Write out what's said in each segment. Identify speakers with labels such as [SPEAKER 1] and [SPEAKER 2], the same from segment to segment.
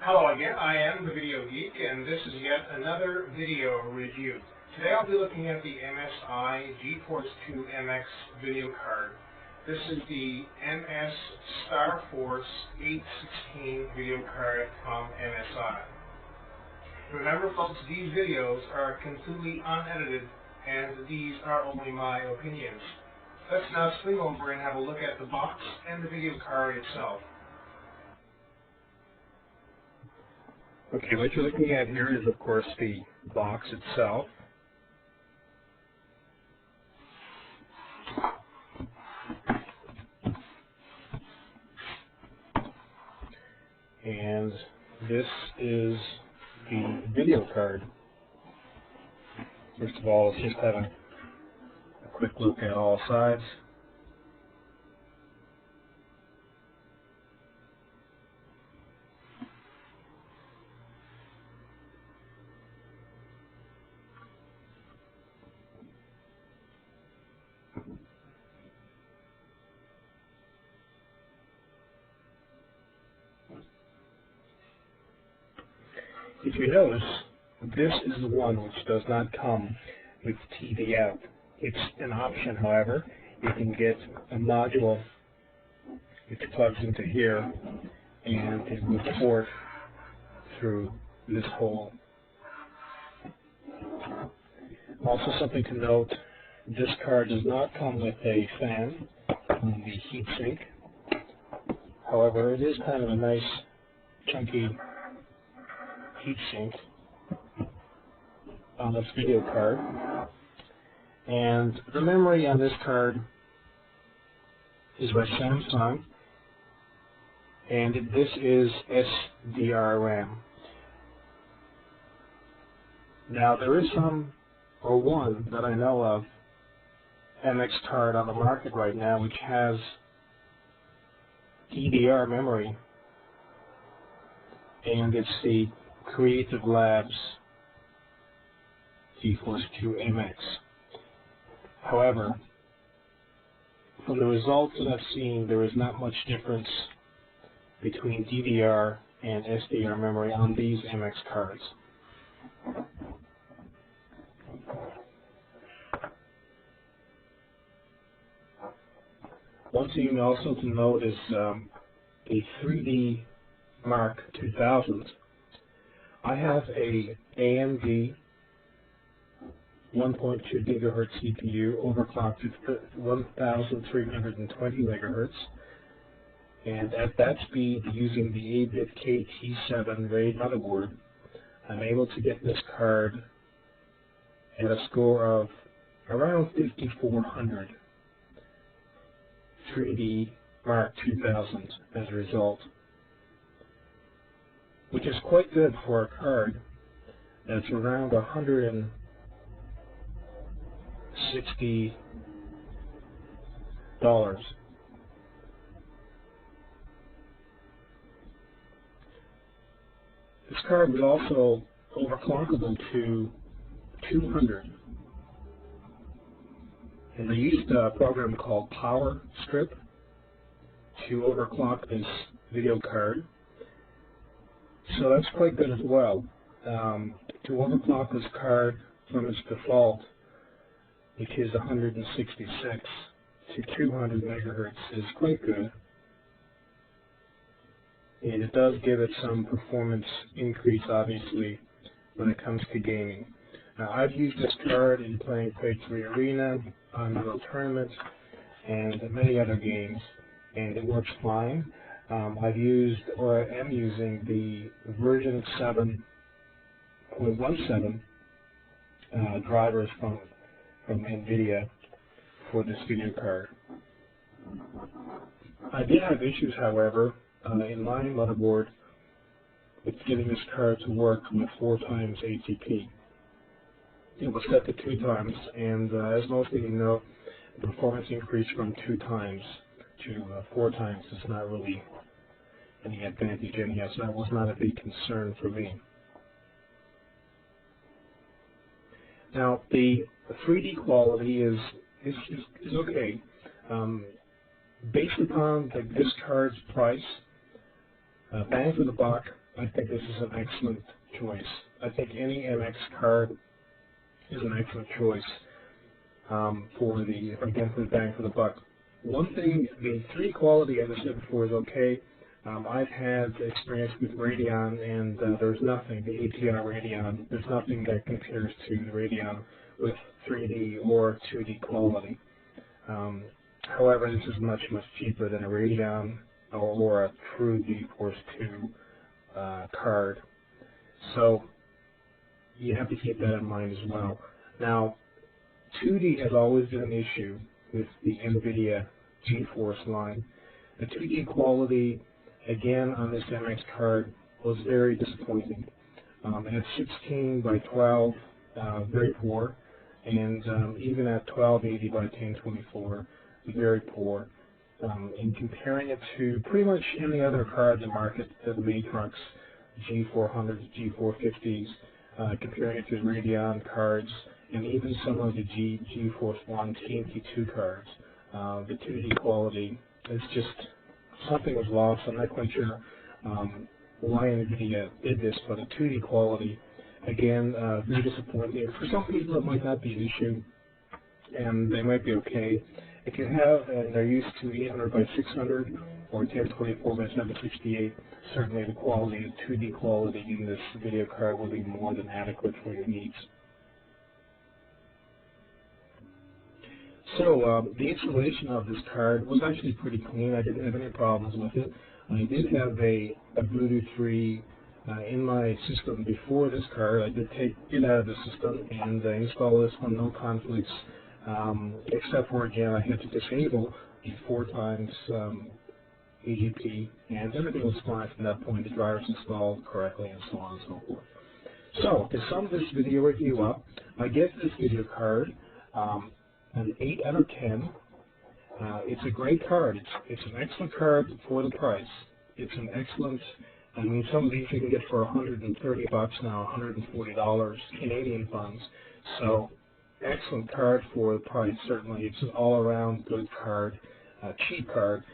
[SPEAKER 1] Hello again, I am the Video Geek, and this is yet another video review. Today I'll be looking at the MSI Geforce 2 MX video card. This is the MS Starforce 816 video card from MSI. Remember folks, these videos are completely unedited, and these are only my opinions. Let's now swing over and have a look at the box and the video card itself. Okay, what you're looking at here is, of course, the box itself. And this is the video card. First of all, let's just have a quick look at all sides. If you notice, this is the one which does not come with TV out. It's an option, however. You can get a module which plugs into here, and it will port through this hole. Also, something to note, this card does not come with a fan on the heatsink. However, it is kind of a nice, chunky heatsink on this video card. And the memory on this card is by Samsung, and this is SDR RAM. Now there is one that I know of, MX card on the market right now, which has DDR memory, and it's the Creative Labs Geforce 2 MX. However, from the results that I've seen, there is not much difference between DDR and SDR memory on these MX cards. One thing also to note is the 3D Mark 2000. I have a AMD 1.2 gigahertz CPU overclocked to 1320 megahertz, and at that speed, using the 8-bit KT7 RAID motherboard, I'm able to get this card at a score of around 5400 3D Mark 2000 as a result, which is quite good for a card that's around $160. This card was also overclockable to 200. And they used a program called Power Strip to overclock this video card. So that's quite good as well. To overclock this card from its default, which is 166, to 200 megahertz is quite good. And it does give it some performance increase, obviously, when it comes to gaming. Now, I've used this card in playing Quake 3 Arena, Untitled Tournament, and many other games, and it works fine. I've used, or I am using, the version 7.17 drivers from NVIDIA for this video card. I did have issues, however, in my motherboard with getting this card to work with 4 times ATP. It was set to 2 times, and as most of you know, the performance increase from 2 times to 4 times is not really any advantage anyhow, so that was not a big concern for me. Now, the 3D quality is okay. Based upon this card's price, bang for the buck, I think this is an excellent choice. I think any MX card is an excellent choice for the bang for the buck. One thing, the 3D quality, as I said before, is okay. I've had experience with Radeon, and there's nothing, the ATR Radeon, there's nothing that compares to the Radeon with 3D or 2D quality. However, this is much, much cheaper than a Radeon or a true Geforce 2 card. So you have to keep that in mind as well. Now, 2D has always been an issue with the NVIDIA Geforce line. The 2D quality, again, on this MX card was very disappointing. At 16 by 12, very poor, and even at 1280 by 1024, very poor. In comparing it to pretty much any other card in the market, the Matrix, G400s, G450s, comparing it to Radeon cards, and even some of the Geforce 1 TNT2 cards, the 2D quality is just, something was lost. I'm not quite sure why NVIDIA did this, but the 2D quality, again, very disappointing. For some people it might not be an issue, and they might be okay. If you have, and they're used to 800 by 600 or 1024 by 768, certainly the quality, the 2D quality in this video card will be more than adequate for your needs. So the installation of this card was actually pretty clean. I didn't have any problems with it. I did have a Bluetooth 3 in my system before this card. I did take it out of the system and install this one, no conflicts, except for, again, I had to disable the 4x EGP, and everything was fine from that point. The drivers installed correctly and so on and so forth. So to sum this video review up, I give this video card an 8 out of 10. It's a great card. It's an excellent card for the price. It's an excellent, I mean, some of these you can get for $130 now, $140 Canadian funds. So excellent card for the price, certainly. It's an all-around good card, cheap card.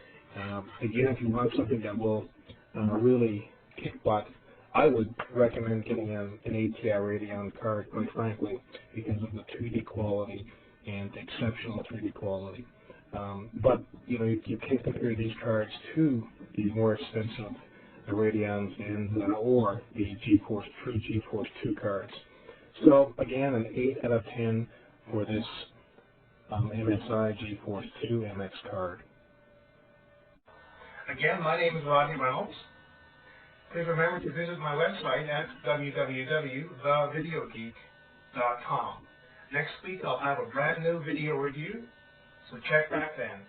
[SPEAKER 1] Again, if you want something that will really kick butt, I would recommend getting an ATR Radeon card, quite frankly, because of the 2D quality and exceptional 3D quality. But you know, you can't compare these cards to the more expensive Radeons and or the Geforce, true Geforce 2 cards. So again, an 8 out of 10 for this MSI Geforce 2 MX card. Again, my name is Rodney Reynolds. Please remember to visit my website at www.thevideogeek.com. Next week I'll have a brand new video review, so check back then.